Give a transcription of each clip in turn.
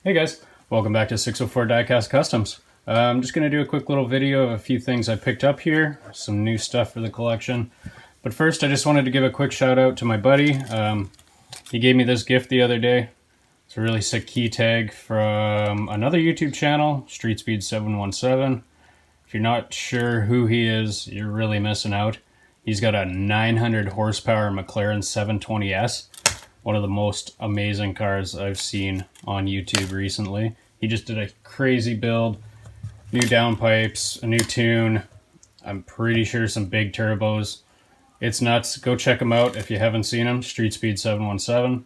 Hey guys, welcome back to 604 Diecast Customs. I'm just going to do a quick little video of a few things I picked up here, some new stuff for the collection. But first I just wanted to give a quick shout out to my buddy. He gave me this gift the other day. It's a really sick key tag from another YouTube channel, StreetSpeed717. If you're not sure who he is, you're really missing out. He's got a 900 horsepower McLaren 720S. One of the most amazing cars I've seen on YouTube recently. He just did a crazy build, new downpipes, a new tune, I'm pretty sure some big turbos. It's nuts. Go check him out if you haven't seen him, StreetSpeed717.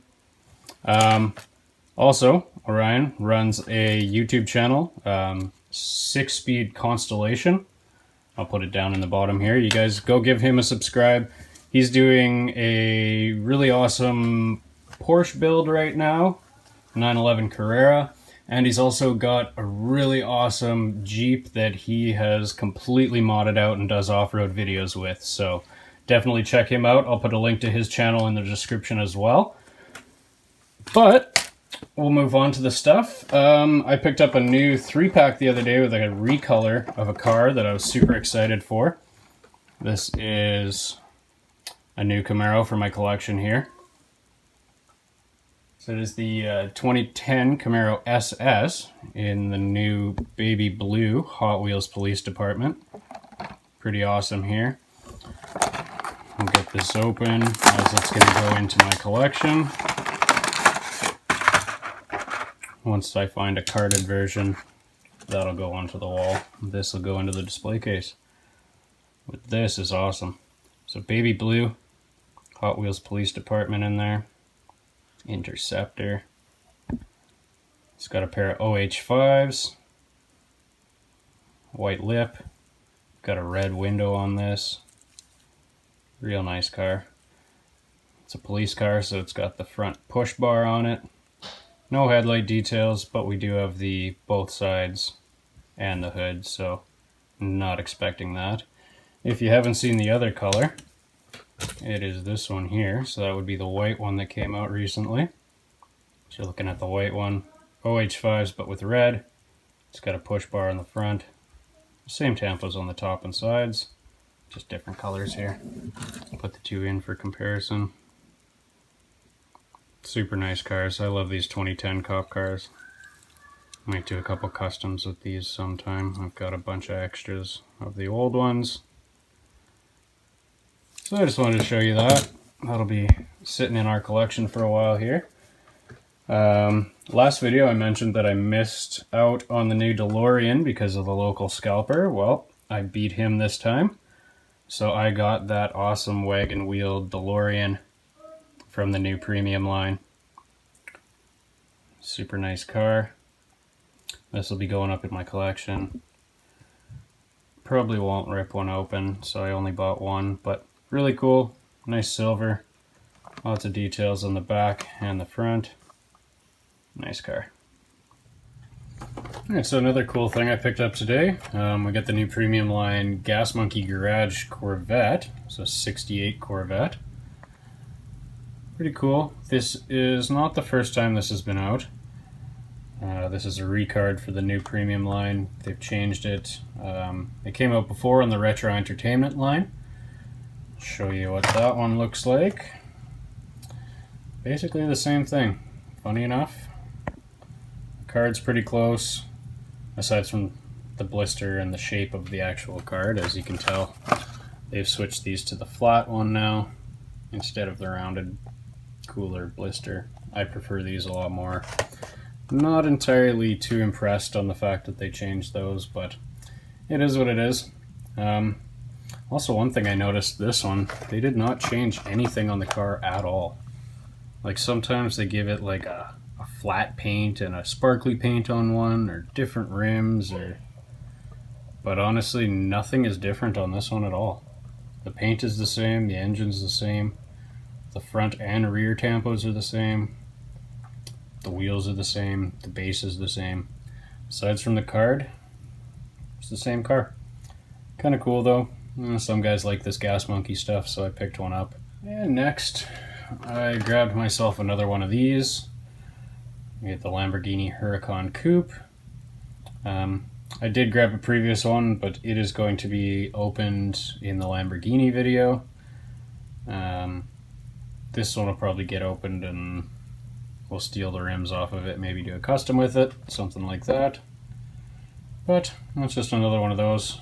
Also, Orion runs a YouTube channel, 6-Speed Constellation. I'll put it down in the bottom here. You guys go give him a subscribe. He's doing a really awesome Porsche build right now, 911 Carrera, and he's also got a really awesome Jeep that he has completely modded out and does off-road videos with, so definitely check him out. I'll put a link to his channel in the description as well. But we'll move on to the stuff. I picked up a new 3-pack the other day with a recolor of a car that I was super excited for. This is a new Camaro for my collection here. So it is the 2010 Camaro SS in the new baby blue Hot Wheels Police Department. Pretty awesome here. I'll get this open as it's going to go into my collection. Once I find a carded version, that'll go onto the wall. This will go into the display case. But this is awesome. So baby blue, Hot Wheels Police Department in there. Interceptor. It's got a pair of OH5s. White lip. Got a red window on this. Real nice car. It's a police car, so it's got the front push bar on it. No headlight details, but we do have the both sides and the hood, so not expecting that. If you haven't seen the other color, it is this one here, so that would be the white one that came out recently. So you're looking at the white one, OH5s but with red. It's got a push bar in the front, same tampos on the top and sides, just different colors here. I'll put the two in for comparison. Super nice cars. I love these 2010 cop cars. Might do a couple customs with these sometime. I've got a bunch of extras of the old ones. So I just wanted to show you that. That'll be sitting in our collection for a while here. Last video I mentioned that I missed out on the new DeLorean because of the local scalper. Well, I beat him this time. So I got that awesome wagon wheel DeLorean from the new premium line. Super nice car. This will be going up in my collection. Probably won't rip one open, so I only bought one, but really cool, nice silver, lots of details on the back and the front. Nice car. Alright, so another cool thing I picked up today, we got the new premium line Gas Monkey Garage Corvette, so 68 Corvette. Pretty cool. This is not the first time this has been out. This is a recard for the new premium line. They've changed it. It came out before on the Retro Entertainment line. Show you what that one looks like. Basically the same thing. Funny enough, the card's pretty close, aside from the blister and the shape of the actual card. As you can tell, they've switched these to the flat one now instead of the rounded, cooler blister. I prefer these a lot more. Not entirely too impressed on the fact that they changed those, but it is what it is. Also, one thing I noticed, this one, they did not change anything on the car at all. Like sometimes they give it like a flat paint and a sparkly paint on one, or different rims, but honestly nothing is different on this one at all. The paint is the same, the engine's the same, the front and rear tampos are the same, the wheels are the same, the base is the same. Aside from the card, it's the same car. Kind of cool though. Some guys like this Gas Monkey stuff, so I picked one up. And next, I grabbed myself another one of these. We get the Lamborghini Huracan Coupe. I did grab a previous one, but it is going to be opened in the Lamborghini video. This one will probably get opened and we'll steal the rims off of it, maybe do a custom with it, something like that. But that's just another one of those.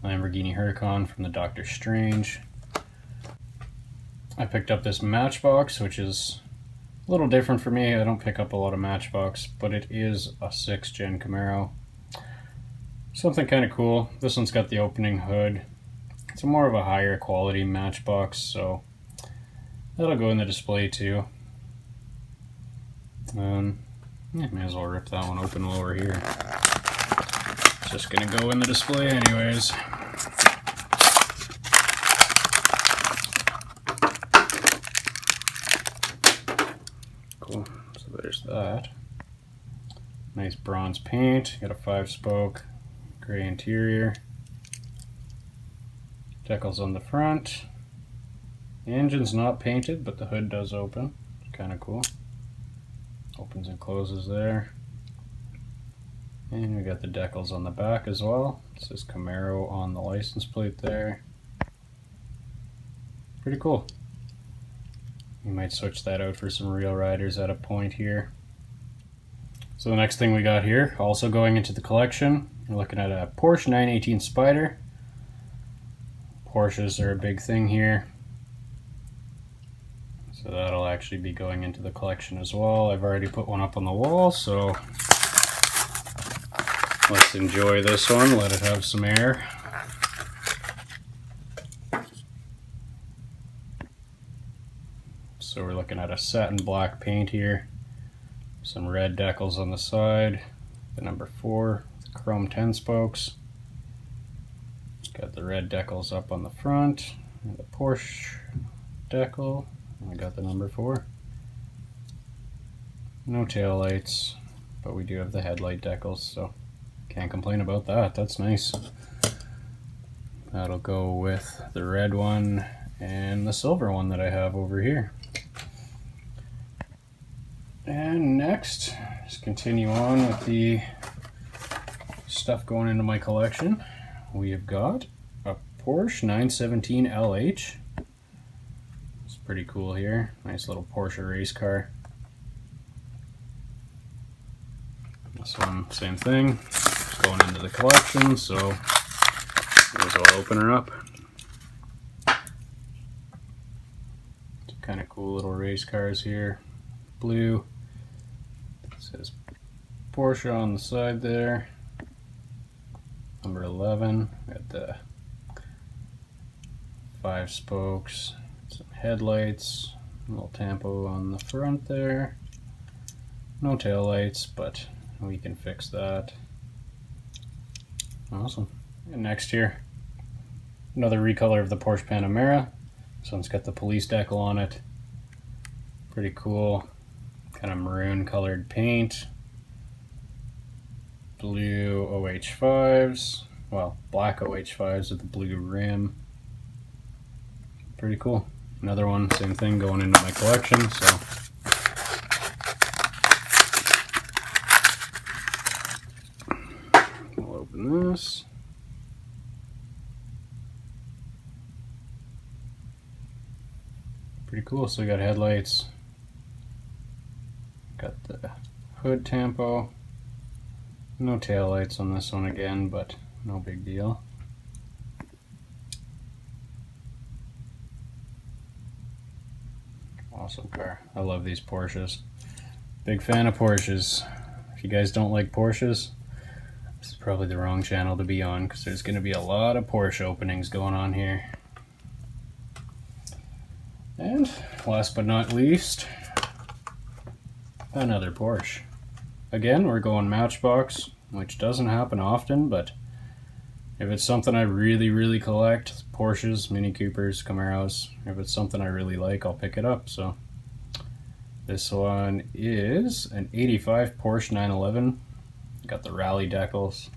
Lamborghini Huracan from the Doctor Strange. I picked up this Matchbox, which is a little different for me. I don't pick up a lot of Matchbox, but it is a 6th gen Camaro. Something kind of cool. This one's got the opening hood. It's more of a higher quality Matchbox, so that'll go in the display too. Yeah, may as well rip that one open while we're here. It's just gonna go in the display anyways. Cool, so there's that. Nice bronze paint, got a 5-spoke, gray interior. Decals on the front. The engine's not painted, but the hood does open. It's kind of cool. Opens and closes there. And we got the decals on the back as well. It says Camaro on the license plate there. Pretty cool. We might switch that out for some real riders at a point here. So the next thing we got here, also going into the collection, we're looking at a Porsche 918 Spyder. Porsches are a big thing here. So that'll actually be going into the collection as well. I've already put one up on the wall, so let's enjoy this one, let it have some air. So we're looking at a satin black paint here. Some red decals on the side. The number 4, the chrome 10 spokes. Got the red decals up on the front, and the Porsche decal, and we got the number 4. No tail lights, but we do have the headlight decals, so can't complain about that. That's nice. That'll go with the red one and the silver one that I have over here. And next, just continue on with the stuff going into my collection. We have got a Porsche 917 LH. It's pretty cool here. Nice little Porsche race car. This one, same thing. It's going into the collection, so may as well open her up. Some kind of cool little race cars here. Blue. It says Porsche on the side there. Number 11, got the 5 spokes, some headlights, a little tampo on the front there. No tail lights, but we can fix that. Awesome. And next here, another recolor of the Porsche Panamera. This one's got the police decal on it. Pretty cool. Kind of maroon colored paint. Blue OH5s, well, black OH5s with the blue rim. Pretty cool. Another one, same thing, going into my collection, so we'll open this. Pretty cool. So we got headlights, got the hood tampo. No tail lights on this one again, but no big deal. Awesome car. I love these Porsches. Big fan of Porsches. If you guys don't like Porsches, this is probably the wrong channel to be on, because there's going to be a lot of Porsche openings going on here. And last but not least, another Porsche. Again, we're going Matchbox, which doesn't happen often, but if it's something I really collect, Porsches, Mini Coopers, Camaros, if it's something I really like, I'll pick it up. So this one is an 85 Porsche 911. Got the rally decals,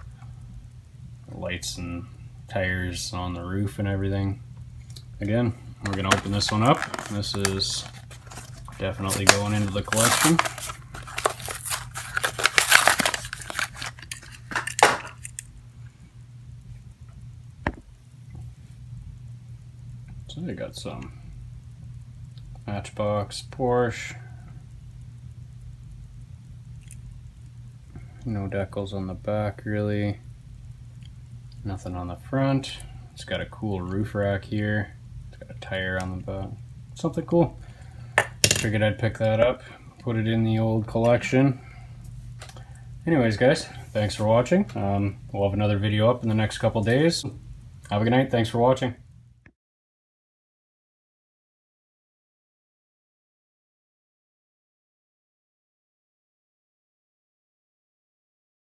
lights and tires on the roof and everything. Again, we're gonna open this one up. This is definitely going into the collection. got some Matchbox Porsche. No decals on the back really. Nothing on the front. It's got a cool roof rack here. It's got a tire on the back. Something cool. Figured I'd pick that up, put it in the old collection. Anyways, guys, thanks for watching. We'll have another video up in the next couple days. Have a good night. Thanks for watching.